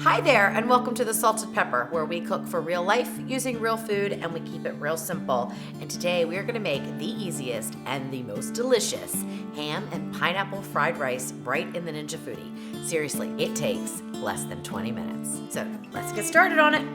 Hi there, and welcome to the Salted Pepper, where we cook for real life using real food and we keep it real simple. And today we are going to make the easiest and the most delicious ham and pineapple fried rice right in the Ninja Foodi. Seriously, it takes less than 20 minutes. So let's get started on it.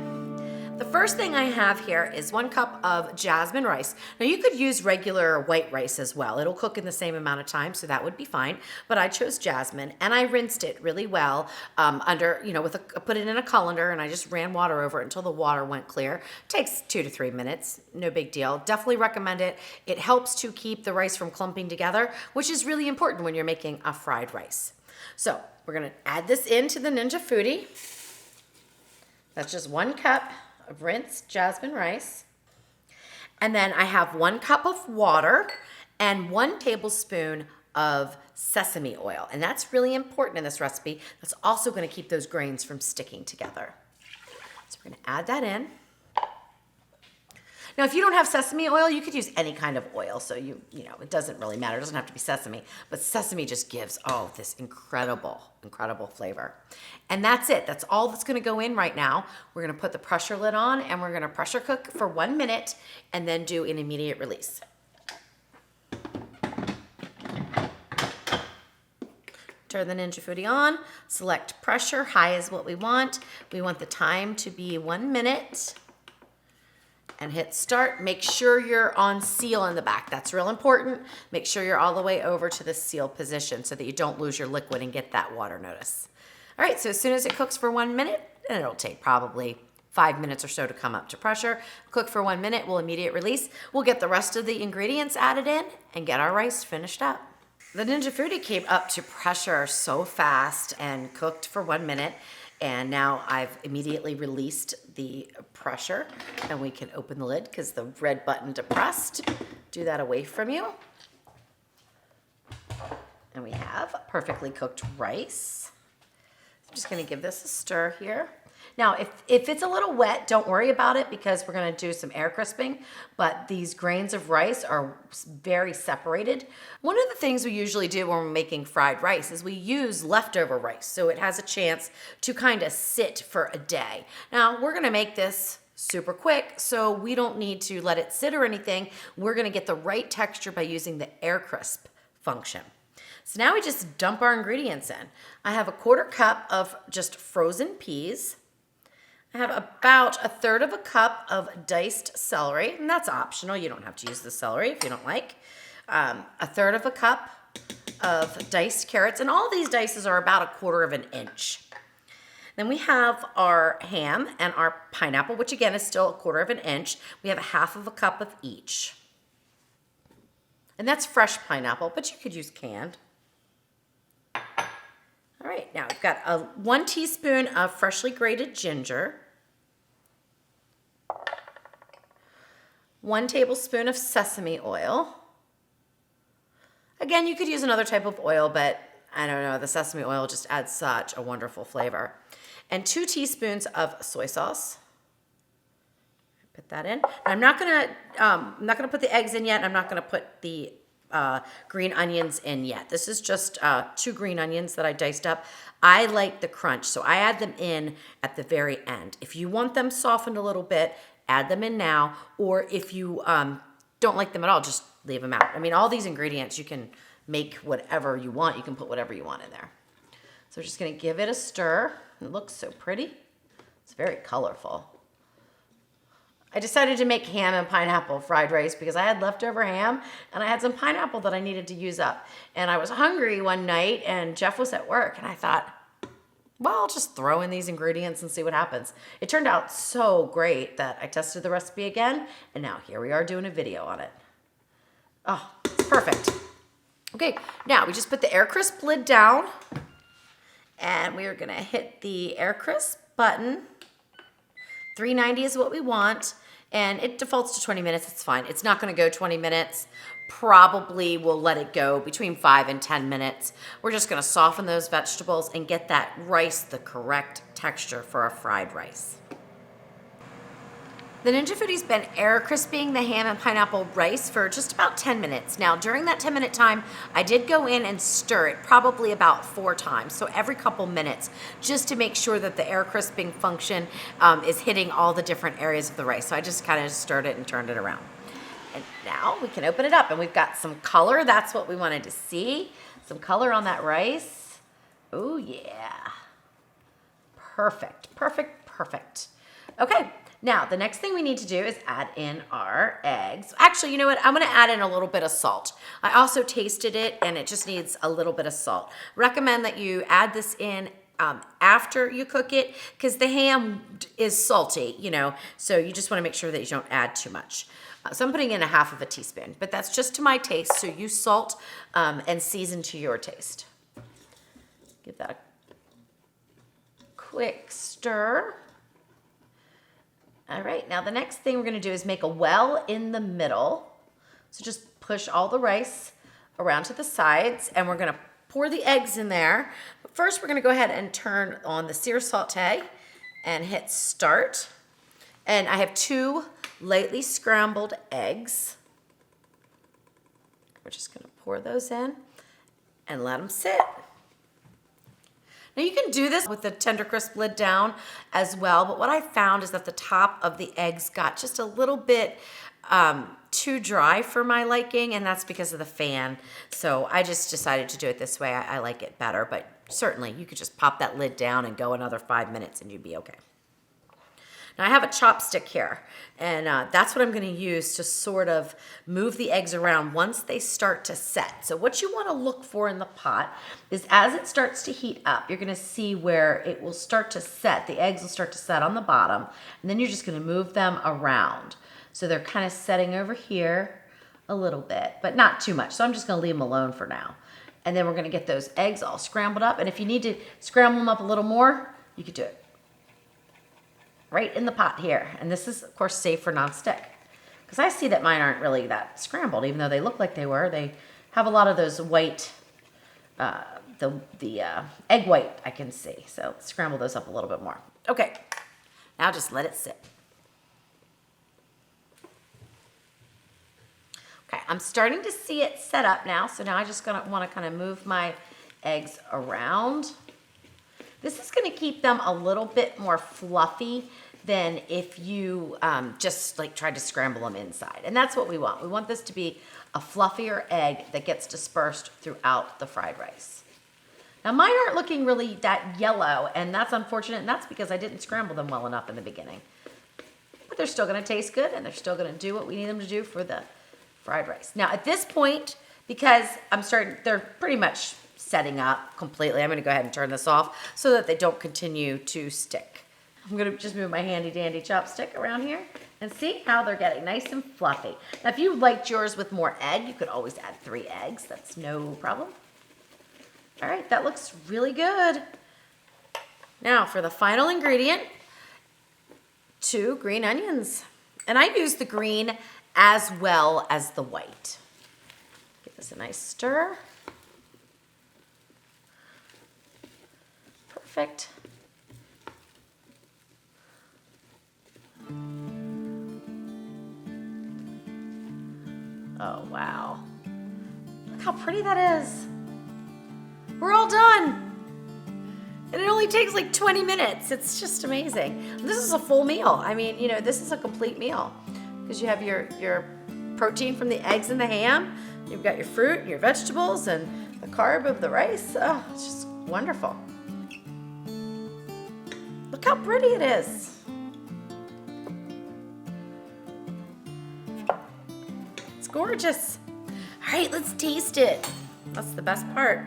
The first thing I have here is 1 cup of jasmine rice. Now you could use regular white rice as well. It'll cook in the same amount of time, so that would be fine. But I chose jasmine and I rinsed it really well put it in a colander, and I just ran water over it until the water went clear. It takes 2 to 3 minutes, no big deal. Definitely recommend it. It helps to keep the rice from clumping together, which is really important when you're making a fried rice. So we're gonna add this into the Ninja Foodi. That's just 1 cup of rinsed jasmine rice. And then I have 1 cup of water and 1 tablespoon of sesame oil. And that's really important in this recipe. That's also going to keep those grains from sticking together. So we're going to add that in. Now, if you don't have sesame oil, you could use any kind of oil. So it doesn't really matter. It doesn't have to be sesame, but sesame just gives, this incredible flavor. And that's it. That's all that's going to go in right now. We're going to put the pressure lid on and we're going to pressure cook for 1 minute and then do an immediate release. Turn the Ninja Foodi on, select pressure, high is what we want. We want the time to be 1 minute. And hit start. Make sure you're on seal in the back. That's real important. Make sure you're all the way over to the seal position so that you don't lose your liquid and get that water notice. All right, so as soon as it cooks for 1 minute, and it'll take probably 5 minutes or so to come up to pressure, cook for 1 minute, we'll immediate release. We'll get the rest of the ingredients added in and get our rice finished up. The Ninja Foodi came up to pressure so fast and cooked for 1 minute. And now I've immediately released the pressure and we can open the lid because the red button depressed. Do that away from you. And we have perfectly cooked rice. I'm just gonna give this a stir here. Now, if it's a little wet, don't worry about it because we're gonna do some air crisping, but these grains of rice are very separated. One of the things we usually do when we're making fried rice is we use leftover rice, so it has a chance to kind of sit for a day. Now, we're gonna make this super quick, so we don't need to let it sit or anything. We're gonna get the right texture by using the air crisp function. So now we just dump our ingredients in. I have 1/4 cup of just frozen peas. I have about 1/3 cup of diced celery, and that's optional. You don't have to use the celery if you don't like. 1/3 cup of diced carrots, and all these dices are about 1/4 inch. Then we have our ham and our pineapple, which again is still 1/4 inch. We have 1/2 cup of each. And that's fresh pineapple, but you could use canned. All right, now we've got 1 teaspoon of freshly grated ginger, 1 tablespoon of sesame oil. Again, you could use another type of oil, but I don't know, the sesame oil just adds such a wonderful flavor. And 2 teaspoons of soy sauce. Put that in. I'm not gonna put the eggs in yet. I'm not gonna put the green onions in yet. This is just 2 green onions that I diced up. I like the crunch, so I add them in at the very end. If you want them softened a little bit, add them in now, or if you don't like them at all, just leave them out. I mean, all these ingredients, you can make whatever you want. You can put whatever you want in there. So we're just gonna give it a stir. It looks so pretty. It's very colorful. I decided to make ham and pineapple fried rice because I had leftover ham and I had some pineapple that I needed to use up. And I was hungry one night and Jeff was at work and I thought, well, I'll just throw in these ingredients and see what happens. It turned out so great that I tested the recipe again and now here we are doing a video on it. Oh, it's perfect. Okay, now we just put the air crisp lid down and we are gonna hit the air crisp button. 390 is what we want. And it defaults to 20 minutes, it's fine. It's not gonna go 20 minutes. Probably we'll let it go between 5 and 10 minutes. We're just gonna soften those vegetables and get that rice the correct texture for our fried rice. The Ninja Foodi's been air crisping the ham and pineapple rice for just about 10 minutes. Now, during that 10-minute time, I did go in and stir it probably about 4 times, so every couple minutes, just to make sure that the air crisping function is hitting all the different areas of the rice. So I just kind of stirred it and turned it around. And now we can open it up, and we've got some color. That's what we wanted to see. Some color on that rice. Oh, yeah. Perfect, perfect, perfect. Okay. Now, the next thing we need to do is add in our eggs. Actually, you know what? I'm gonna add in a little bit of salt. I also tasted it and it just needs a little bit of salt. Recommend that you add this in after you cook it because the ham is salty, you know, so you just wanna make sure that you don't add too much. So I'm putting in a half of a teaspoon, but that's just to my taste, so you salt and season to your taste. Give that a quick stir. All right, now the next thing we're gonna do is make a well in the middle. So just push all the rice around to the sides and we're gonna pour the eggs in there. But first we're gonna go ahead and turn on the sear saute and hit start. And I have 2 lightly scrambled eggs. We're just gonna pour those in and let them sit. Now you can do this with the tender crisp lid down as well, but what I found is that the top of the eggs got just a little bit too dry for my liking, and that's because of the fan. So I just decided to do it this way. I like it better, but certainly you could just pop that lid down and go another 5 minutes and you'd be okay. Now I have a chopstick here, and that's what I'm gonna use to sort of move the eggs around once they start to set. So what you wanna look for in the pot is as it starts to heat up, you're gonna see where it will start to set. The eggs will start to set on the bottom, and then you're just gonna move them around. So they're kind of setting over here a little bit, but not too much. So I'm just gonna leave them alone for now. And then we're gonna get those eggs all scrambled up, and if you need to scramble them up a little more, you could do it. Right in the pot here. And this is, of course, safe for nonstick. Because I see that mine aren't really that scrambled, even though they look like they were. They have a lot of those white, the egg white I can see. So scramble those up a little bit more. Okay, now just let it sit. Okay, I'm starting to see it set up now. So now I just want to kind of move my eggs around. This is going to keep them a little bit more fluffy than if you just like tried to scramble them inside. And that's what we want. We want this to be a fluffier egg that gets dispersed throughout the fried rice. Now mine aren't looking really that yellow, and that's unfortunate, and that's because I didn't scramble them well enough in the beginning. But they're still going to taste good, and they're still going to do what we need them to do for the fried rice. Now at this point, because they're pretty much setting up completely. I'm gonna go ahead and turn this off so that they don't continue to stick. I'm gonna just move my handy dandy chopstick around here and see how they're getting nice and fluffy. Now if you liked yours with more egg, you could always add 3 eggs. That's no problem. All right, that looks really good. Now for the final ingredient, 2 green onions. And I use the green as well as the white. Give this a nice stir. Perfect. Oh, wow. Look how pretty that is. We're all done. And it only takes like 20 minutes. It's just amazing. And this is a full meal. I mean, you know, this is a complete meal because you have your protein from the eggs and the ham. You've got your fruit, your vegetables, and the carb of the rice. Oh, it's just wonderful. Look how pretty it is. It's gorgeous. All right, let's taste it. That's the best part.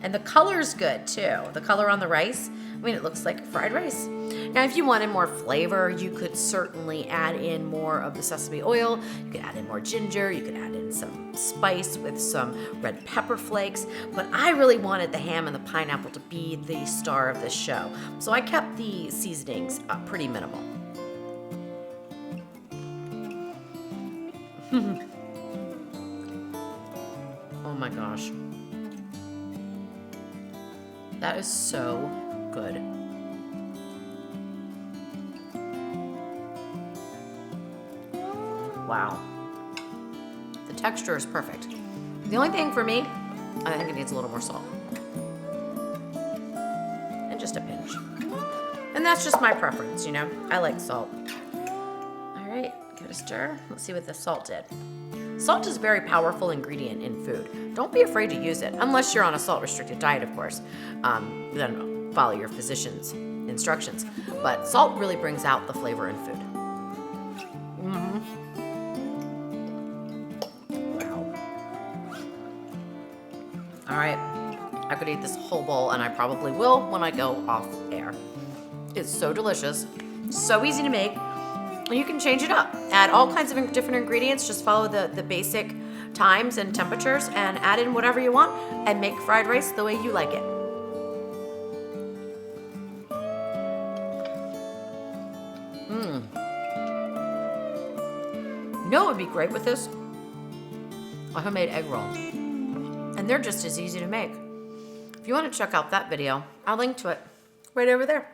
And the color's good too. The color on the rice, I mean, it looks like fried rice. Now, if you wanted more flavor, you could certainly add in more of the sesame oil. You could add in more ginger. You could add in some spice with some red pepper flakes. But I really wanted the ham and the pineapple to be the star of this show. So I kept the seasonings pretty minimal. Oh my gosh. That is so good. Wow. The texture is perfect. The only thing for me, I think it needs a little more salt. And just a pinch. And that's just my preference, you know? I like salt. All right, give it a stir. Let's see what the salt did. Salt is a very powerful ingredient in food. Don't be afraid to use it, unless you're on a salt-restricted diet, of course. Then follow your physician's instructions. But salt really brings out the flavor in food. Wow. All right, I could eat this whole bowl, and I probably will when I go off air. It's so delicious, so easy to make. And you can change it up. Add all kinds of different ingredients. Just follow the basic times and temperatures and add in whatever you want and make fried rice the way you like it. You know what would be great with this? A homemade egg roll. And they're just as easy to make. If you want to check out that video, I'll link to it right over there.